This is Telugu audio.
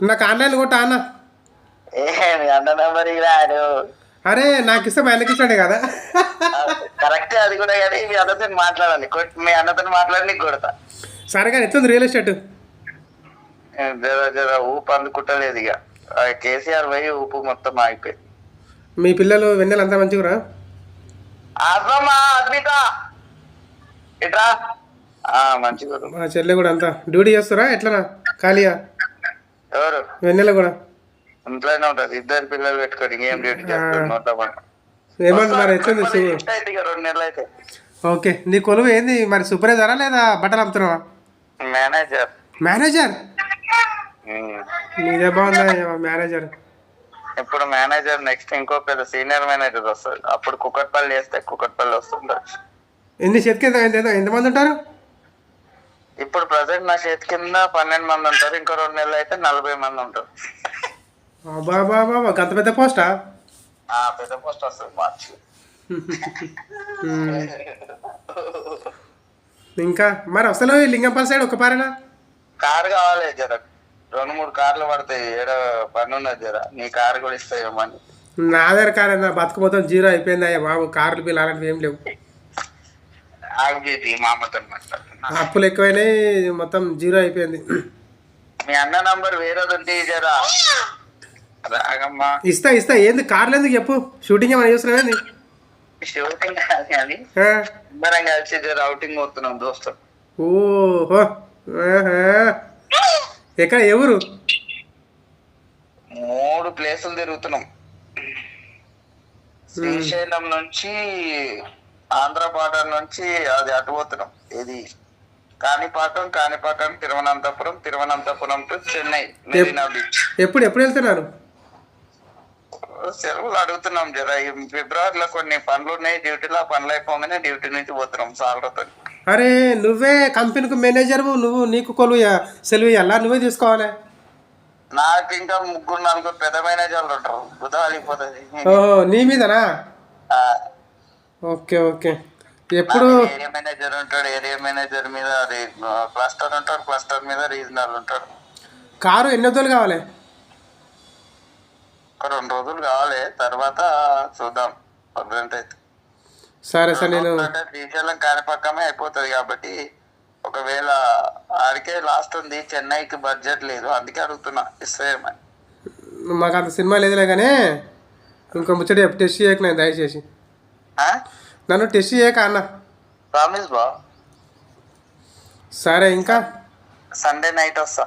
నాకు ఆన్లైన్ కొట్టా అన్న. అన్న నెంబర్ రాడు. అరే నాకు ఇస్తే మా అన్నకి ఇస్తాడే కదా. కరెక్ట్ అది కూడా, కానీ మీ అన్నతో మాట్లాడాలి. మీ అన్నతో మాట్లాడి నీకు కొడతా. సరే కానీ ఎత్తుంది రియల్ ఎస్టేట్. జర ఊపు అందుకుంటలేదు ఇక. కేసీఆర్ పోయి ఊపు మొత్తం ఆగిపోయింది. మీ పిల్లలు వెన్నెలు అంతా మంచిగురా? అర్థమా అద్మిత ఇట్రా మంచిగా. మా చెల్లె కూడా అంతా డ్యూటీ చేస్తారా ఎట్లనా? ఖాళీయా? ఎవరు? వెన్నెల కూడా ఇంట్లోనే ఉంటది. ఇద్దరు పిల్లలు పెట్టుకొని ఇంకేం డ్యూటీ చేస్తారు. ఏమంది మరి ఎట్లుంది? 2 నెలలు అయితే. ఓకే, నీ కొలువు ఏంది మరి? సూపర్వైజరా లేదా బట్టలు అమ్ముతున్నావా? మేనేజర్. మేనేజర్ నీదే బాగుందా మేనేజర్? ఇప్పుడు మేనేజర్ నెక్స్ట్ ఇంకో పెద్ద సీనియర్ మేనేజర్ వస్తుంది. అప్పుడు కుక్కట్పల్లి చేస్తే కుక్కట్పల్లి వస్తుంటారు. ఎన్ని చేతికి ఎంతమంది ఉంటారు? ఇప్పుడు ప్రజెంట్ నా చేతి కింద 12 మంది ఉంటారు. ఇంకో 2 నెలలు అయితే 40 మంది ఉంటారు. బాబా గంత పెద్ద పోస్టా? పెద్ద పోస్ట్ వస్తుంది మార్చి. ఇంకా మరి అసలు లింగంపల్లి సైడ్ ఒక పారేనా? కారు కావాలి జర. 2-3 కార్లు పడతాయి. ఏడ పని ఉన్నది జర. నీ కారు కూడా ఇస్తాయేమని. నా దగ్గర కారు ఏందా? బతుకుపోతాం జీరో అయిపోయింది అయ్యా బాబు. కార్లు బిల్లు అలాంటివి ఏం లేవు. మా అమ్మతో మాట్లాడుతున్నా. అప్పులు ఎక్కువైనాయి, మొత్తం జీరో అయిపోయింది. మీ అన్న నంబర్ వేరేది ఉంటే జరా రాగమ్మా. ఇస్తా ఏంది కార్లు ఎందుకు చెప్పు? షూటింగ్ ఏమైనా చూస్తున్నావేంది? షూటింగ్ కాదు కానీ అందరం కలిసి జర అవుటింగ్ పోతున్నాం దోస్తు. ఓహో, ఎక్కడ ఎవరు? 3 ప్లేసులు తిరుగుతున్నాం. శ్రీశైలం నుంచి ఆంధ్ర బార్డర్ నుంచి అది అటు పోతున్నాం. ఇది కాణిపాకం తిరువనంతపురం టు చెన్నై మెరీనా బీచ్. ఎప్పుడు వెళ్తున్నారు? సెలవులు అడుగుతున్నాం జర. ఫిబ్రవరిలో కొన్ని పనులు ఉన్నాయి డ్యూటీలో. ఆ పనులు అయిపోగానే డ్యూటీ నుంచి పోతున్నాం సాలతో. అరే నువ్వే కంపెనీకి మేనేజర్, నీకు కొలువు సెలవు ఇవ్వాలా? నువ్వే తీసుకోవాలి. నాకు ఇంకా 3-4 పెద్ద మేనేజర్లు ఉంటారు. బుధ అయిపోతుంది. ఓహో, నీ మీదనా? ఓకే. ఎప్పుడు ఏరియా మేనేజర్ ఉంటాడు. ఏరియా మేనేజర్ మీద క్లస్టర్ ఉంటాడు. క్లస్టర్ మీద రీజనల్ ఉంటాడు. కారు ఎన్ని రోజులు కావాలి? ఒక 2 రోజులు కావాలి. తర్వాత చూద్దాం. అయితే సరే నేను శ్రీశైలం కాణిపాకమే అయిపోతుంది కాబట్టి, ఒకవేళ ఆడికే లాస్ట్ ఉంది. చెన్నైకి బడ్జెట్ లేదు, అందుకే అడుగుతున్నా ఇస్తామని. మాకు అంత సినిమా లేదులే కానీ ఇంకో ముచ్చట టెస్ట్ చేయక నేను దయచేసి. నన్ను టెస్ట్ చేయక అన్న. ప్రామిస్ బా. సరే ఇంకా సండే నైట్ వస్తా.